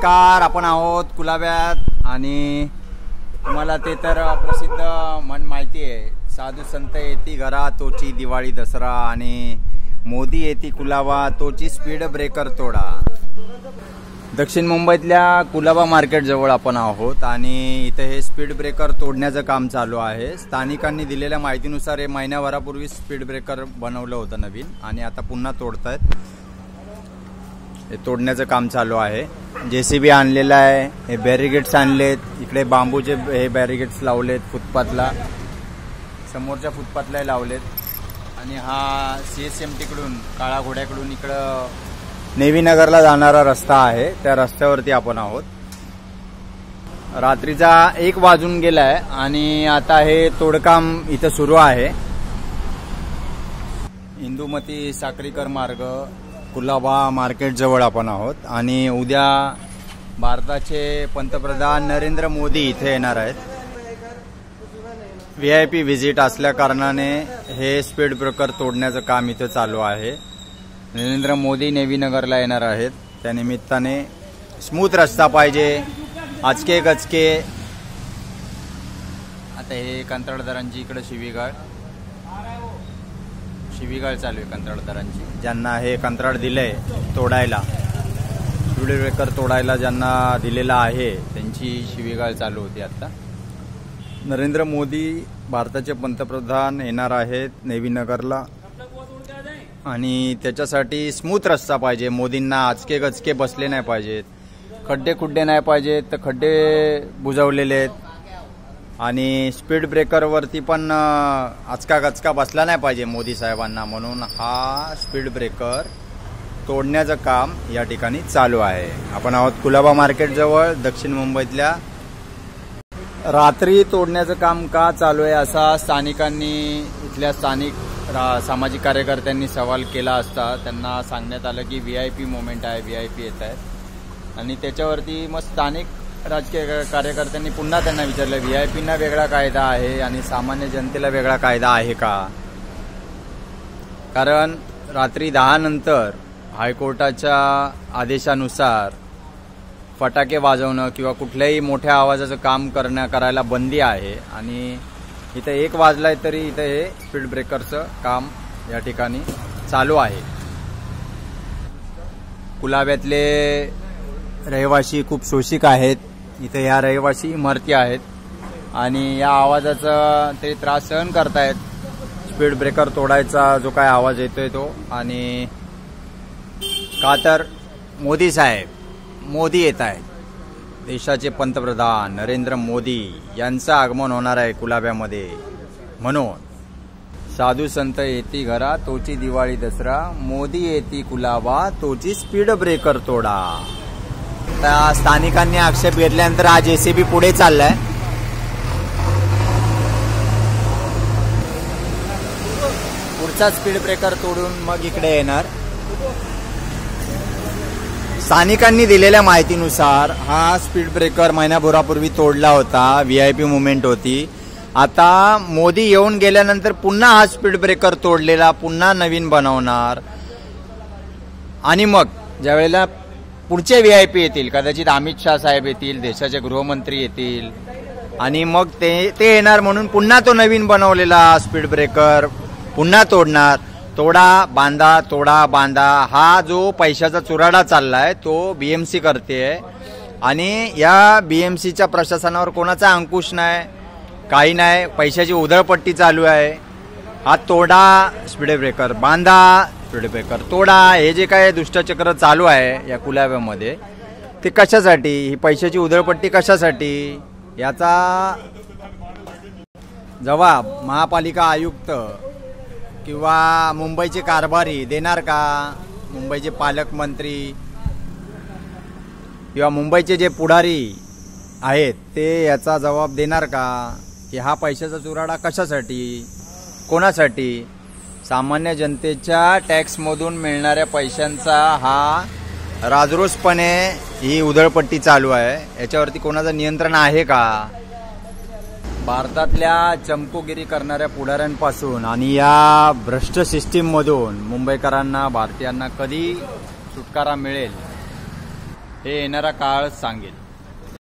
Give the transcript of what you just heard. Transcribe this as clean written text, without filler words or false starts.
नमस्कार, आपण आहोत कुलाब्यात आणि तुम्हाला ते तर प्रसिद्ध म्हण माहिती आहे, साधू संत येती घरा तोची दिवाळी दसरा आणि मोदी येती कुलाबा तोची स्पीड ब्रेकर तोडा। दक्षिण मुंबईतल्या कुलाबा मार्केट जवळ आपण आहोत आणि इथे हे स्पीड ब्रेकर तोडण्याचं काम चालू आहे। स्थानिकांनी दिलेल्या माहितीनुसार हे महिन्याभरापूर्वी स्पीड ब्रेकर बनवलं होतं नवीन आणि आता पुन्हा तोडतायत। हे तोडण्याचं काम चालू आहे। जेसीबी आणलेला आहे, हे बॅरिगेट्स आणलेत, इकडे बांबूचे हे बॅरिगेट्स लावलेत फुटपाथला, समोरच्या फुटपाथला लावलेत आणि हा CSMT कडून काळा घोड्याकडून इकडं नेवी नगरला जाणारा रस्ता आहे, त्या रस्त्यावरती आपण आहोत। रात्रीचा 1 वाजून गेलाय आणि आता हे तोडकाम इथं सुरू आहे। इंदुमती साक्रीकर मार्ग कुलाबा मार्केट जवळ आपण आहोत आणि उद्या भारताचे पंतप्रधान नरेंद्र मोदी इथे येणार आहेत। VIP व्हिजिट असल्या कारणाने हे स्पीड ब्रेकर तोडण्याचं काम इथे चालू आहे। नरेंद्र मोदी नेवी नगरला येणार आहेत, त्या निमित्ताने स्मूथ रस्ता पाहिजे, आजके गचके। आता हे कंत्राटदारांची इकडे शिवीगाळ चालू आहे कंत्राटदारांची, ज्यांना हे कंत्राट दिलंय तोडायला, स्पीड ब्रेकर तोडायला ज्यांना दिलेला आहे त्यांची शिवीगाळ चालू होती। आता नरेंद्र मोदी भारताचे पंतप्रधान येणार आहेत नेवी नगरला आणि त्याच्यासाठी स्मूथ रस्ता पाहिजे। मोदींना आजके गचके बसले नाही पाहिजेत, खड्डे खुड्डे नाही पाहिजेत, तर खड्डे बुजवलेले आहेत आणि स्पीड ब्रेकरवरती पण आचका गचका बसला नाही पाहिजे मोदी साहेबांना, म्हणून हा स्पीड ब्रेकर तोडण्याचं काम या ठिकाणी चालू आहे। आपण आहोत कुलाबा मार्केट जवळ दक्षिण मुंबईतल्या। रात्री तोडण्याचं काम का चालू आहे असा स्थानिकांनी, इथल्या स्थानिक सामाजिक कार्यकर्त्यांनी सवाल केला असता त्यांना सांगण्यात आलं की VIP मोमेंट आहे, VIP येत आहेत आणि त्याच्यावरती मग स्थानिक राजकीय कार्यकर्त्यांनी पुन्हा त्यांना विचारलं VIPना वेगळा कायदा आहे आणि सामान्य जनतेला वेगळा कायदा आहे का? कारण रात्री 10 नंतर हायकोर्टाच्या आदेशानुसार फटाके वाजवणं किंवा कुठल्याही मोठ्या आवाजाचं काम करायला बंदी आहे आणि इथं 1 वाजलाय तरी इथं हे स्पीड ब्रेकरचं काम या ठिकाणी चालू आहे। कुलाब्यातले रहिवासी खूप शोषिक आहेत, इथे या रहिवासी इमारती आहेत आणि या आवाजाचा ते त्रास सहन करतायत। स्पीड ब्रेकर तोडायचा जो काय आवाज येतोय तो, आणि का तर मोदी साहेब मोदी येत आहेत, देशाचे पंतप्रधान नरेंद्र मोदी यांचं आगमन होणार आहे कुलाब्यामध्ये, म्हणून साधू संत येती घरा तोची दिवाळी दसरा, मोदी येती कुलाबा तोची स्पीड ब्रेकर तोडा। आता स्थानिकांनी आक्षेप घेतल्यानंतर हा JCB पुढे चाललाय। पुढचा स्पीड ब्रेकर तोडून मग इकडे येणार। स्थानिकांनी दिलेल्या माहितीनुसार हा स्पीड ब्रेकर महिन्याभरापूर्वी तोडला होता, VIP मुवमेंट होती। आता मोदी येऊन गेल्यानंतर पुन्हा हा स्पीड ब्रेकर तोडलेला पुन्हा नवीन बनवणार आणि मग ज्यावेळेला पुढचे VIP येतील, कदाचित अमित शाह साहेब येतील, देशाचे गृहमंत्री येतील आणि मग ते येणार म्हणून पुन्हा तो नवीन बनवलेला स्पीड ब्रेकर पुन्हा तोडणार। तोडा बांधा, तोडा बांधा, हा जो पैशाचा चुराडा चाललाय तो BMC करते आणि या BMCच्या प्रशासनावर कोणाचा अंकुश नाही, काही नाही, पैशाची उधळपट्टी चालू आहे। हा तोडा स्पीड ब्रेकर बांधा, स्पीड ब्रेकर तोडा, हे जे काय दुष्टचक्र चालू आहे या कुलाब्यामध्ये ते कशासाठी, ही पैशाची उधळपट्टी कशासाठी, याचा जबाब महापालिका आयुक्त किंवा मुंबईचे कारभारी देणार का? मुंबईचे पालकमंत्री किंवा मुंबईचे जे पुढारी आहेत ते याचा जबाब देणार का की हा पैशाचा चुराडा कशासाठी, कोणासाठी? सामान्य जनतेच्या टॅक्समधून मिळणाऱ्या पैशांचा हा राजरोसपणे ही उधळपट्टी चालू आहे, याच्यावरती कोणाचं नियंत्रण आहे का? भारतातल्या चमकोगिरी करणाऱ्या पुढाऱ्यांपासून आणि या भ्रष्ट सिस्टीममधून मुंबईकरांना, भारतीयांना कधी सुटकारा मिळेल हे येणारा काळ सांगेल.